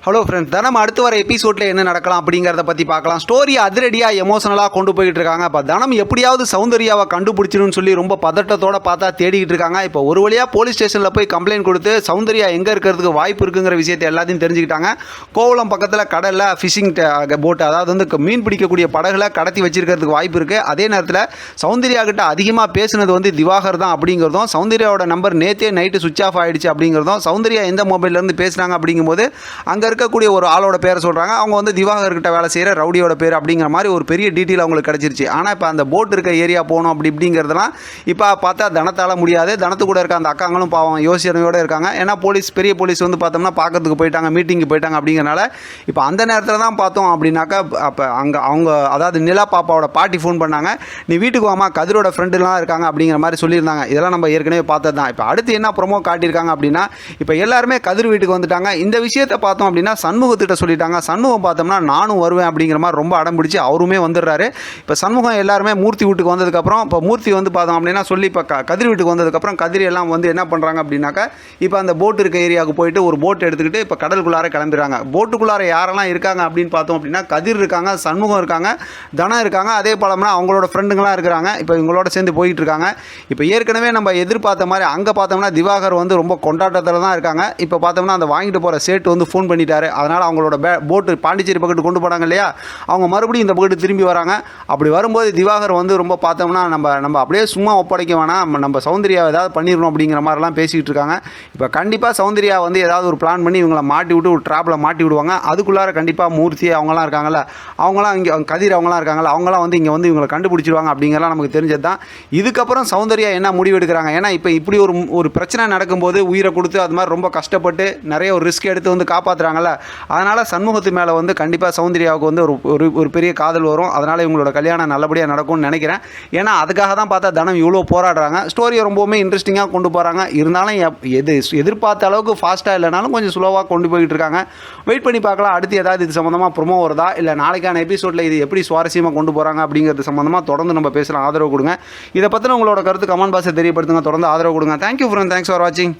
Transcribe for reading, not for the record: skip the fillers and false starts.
Hello friends, தனம் அடுத்து வர எபிசோடில் என்ன நடக்கலாம் அப்படிங்கிறத பற்றி பார்க்கலாம். ஸ்டோரி அதிரடியாக எமோஷனலாக கொண்டு போயிட்டு இருக்காங்க. இப்போ தனம் எப்படியாவது சௌந்தர்யாவை கண்டுபிடிச்சிருன்னு சொல்லி ரொம்ப பதட்டத்தோடு பார்த்தா தேடிக்கிட்டு இருக்காங்க. இப்போ ஒரு வழியாக போலீஸ் ஸ்டேஷனில் போய் கம்ப்ளைண்ட் கொடுத்து சௌந்தர்யா எங்கே இருக்கிறதுக்கு வாய்ப்பு இருக்குங்கிற விஷயத்தை எல்லாத்தையும் தெரிஞ்சுக்கிட்டாங்க. கோவளம் பக்கத்தில் கடலில் ஃபிஷிங் போட்டு, அதாவது வந்து மீன் பிடிக்கக்கூடிய படகுல கடத்தி வச்சிருக்கிறதுக்கு வாய்ப்பு இருக்குது. அதே நேரத்தில் சௌந்தர்யா கிட்ட அதிகமாக பேசுனது வந்து திவாகர் தான் அப்படிங்கிறதும், சௌந்தர்யாவோட நம்பர் நேற்றே நைட்டு சுவிச் ஆஃப் ஆகிடுச்சு அப்படிங்கிறதும், சௌந்தர்யா எந்த மொபைல்லேருந்து பேசுனாங்க அப்படிங்கும்போது அங்கே இருக்கக்கூடிய ஒரு ஆளோட பேரை சொல்கிறாங்க. அவங்க வந்து திவாகர் கிட்ட வேலை செய்கிற ரவுடியோட பேர் அப்படிங்கிற மாதிரி ஒரு பெரிய டீட்டெயில் அவங்களுக்கு கிடச்சிருச்சு. ஆனால் இப்போ அந்த போட் இருக்க ஏரியா போகணும் இப்படிங்கிறதுலாம் இப்போ பார்த்தா தனத்தால் முடியாது. தனத்து கூட இருக்க அந்த அக்காங்களும் பாவம் யோசனையோடு இருக்காங்க. ஏன்னா பெரிய போலீஸ் வந்து பார்த்தோம்னா பார்க்கறதுக்கு போயிட்டாங்க, மீட்டிங்கு போயிட்டாங்க அப்படிங்கிறனால இப்போ அந்த நேரத்தில் தான் பார்த்தோம் அப்படின்னாக்கா, அப்போ அவங்க அதாவது நிலா பாப்பாவோட பாட்டி ஃபோன் பண்ணாங்க. நீ வீட்டுக்கு வாமா, கதிரோட ஃப்ரெண்டுலாம் இருக்காங்க அப்படிங்கிற மாதிரி சொல்லியிருந்தாங்க. இதெல்லாம் நம்ம ஏற்கனவே பார்த்தது தான். இப்போ அடுத்து என்ன ப்ரொமோ காட்டியிருக்காங்க அப்படின்னா, இப்போ எல்லாருமே கதிர் வீட்டுக்கு வந்துட்டாங்க. இந்த விஷயத்தை பார்த்தோம் அப்படின்னா சண்முகத்திட்ட சொல்லிட்டாங்க. சண்முகம் பார்த்தோம்னா நானும் வருவேன் அப்படிங்கிற மாதிரி ரொம்ப அடம் பிடிச்சி அவருமே வந்துடுறாரு. இப்போ சண்முகம் எல்லாருமே மூர்த்தி வீட்டுக்கு வந்ததுக்கப்புறம், இப்போ மூர்த்தி வந்து பார்த்தோம் அப்படின்னா சொல்லி இப்போ கதிர் வீட்டுக்கு வந்ததுக்கப்புறம் கதிர் எல்லாம் வந்து என்ன பண்ணுறாங்க அப்படின்னாக்கா, இப்போ அந்த போட் இருக்க ஏரியாவுக்கு போயிட்டு ஒரு போட் எடுத்துக்கிட்டு இப்போ கடலுக்குள்ளார கிளம்பிடுறாங்க. போட்டுக்குள்ளார யாரெல்லாம் இருக்காங்க அப்படின்னு பார்த்தோம் அப்படின்னா, கதிர் இருக்காங்க, சண்முகம் இருக்காங்க, தனம் இருக்காங்க, அதே போலம்னா அவங்களோட ஃப்ரெண்டுங்களாம் இருக்கிறாங்க. இப்போ இவங்களோட சேர்ந்து போயிட்டு இருக்காங்க. இப்போ ஏற்கனவே நம்ம எதிர்பார்த்த மாதிரி அங்கே பார்த்தோம்னா திவாகர் வந்து ரொம்ப கொண்டாட்டத்தில் தான் இருக்காங்க. இப்போ பார்த்தோம்னா அந்த வாங்கிட்டு போகிற சேட்டு வந்து ஃபோன் பண்ணிட்டாரு. அதனால் அவங்களோட போட்டு பாண்டிச்சேரி பக்கத்து கொண்டு போனாங்க இல்லையா, அவங்க மறுபடியும் இந்த பக்கத்து திரும்பி வராங்க. அப்படி வரும்போது திவாகர் வந்து ரொம்ப பார்த்தோம்னா நம்ம அப்படியே சும்மா ஒப்படைக்க வேணாம், நம்ம சௌந்தர்யா ஏதாவது பண்ணிடணும் அப்படிங்கிற மாதிரிலாம் பேசிக்கிட்டு இருக்காங்க. இப்போ கண்டிப்பாக சௌந்தர்யா வந்து ஏதாவது ஒரு பிளான் பண்ணி இவங்களை மாட்டி விட்டு ஒரு ட்ராப்பில் மாட்டி விடுவாங்க. அதுக்குள்ளார கண்டிப்பாக மூர்த்தி அவங்களாம் இருக்காங்கல்ல, அவங்களாம் இங்கே கதிர் அவங்களாம் இருக்காங்கல்ல, அவங்களாம் வந்து இங்கே வந்து இவங்களை கண்டுபிடிச்சிருவாங்க அப்படிங்கிறலாம் நமக்கு தெரிஞ்சது தான். இதுக்கப்புறம் சௌந்தர்யா என்ன முடிவு எடுக்கிறாங்க? ஏன்னா இப்போ இப்படி ஒரு பிரச்சனை நடக்கும்போது உயிரை கொடுத்து அது மாதிரி ரொம்ப கஷ்டப்பட்டு நிறைய ஒரு ரிஸ்க் எடுத்து வந்து காப்பாற்றுறாங்கல்ல, அதனால் சண்முகத்து மேலே வந்து கண்டிப்பாக சௌந்தர்யாவுக்கு வந்து ஒரு பெரிய காதல் வரும். அதனால் இவங்களோட கல்யாணம் நல்லபடியாக நடக்கும்னு நினைக்கிறேன். ஏன்னா அதுக்காக தான் பார்த்தா தனம் இவ்வளோ போராடுறாங்க. ஸ்டோரியை ரொம்பவுமே இன்ட்ரெஸ்டிங்காக கொண்டு போகிறாங்க. இருந்தாலும் எதிர்பார்த்த அளவுக்கு ஃபாஸ்ட்டாக இல்லைனாலும் கொஞ்சம் ஸ்லோவாக கொண்டு போய்கிட்டு இருக்காங்க. வெயிட் பண்ணி பார்க்கலாம் அடுத்து ஏதாவது இது சம்மந்தமாக ப்ரொமோ வருதா, இல்லை நாளைக்கான எபிசோடில் இது எப்படி சுவாரஸ்யமாக கொண்டு போகிறாங்க அப்படிங்கிறது சம்மந்தமாக தொடர்ந்து நம்ம பேசலாம். ஆதரவு கொடுங்க. இதை பற்றின உங்களோட கருத்து கமெண்ட் பாக்ஸில் தெரியப்படுத்துங்க. தொடர்ந்து ஆதரவு கொடுங்க. தேங்க்யூ ஃப்ரெண்ட், தேங்க்ஸ் ஃபார் வாட்சிங்.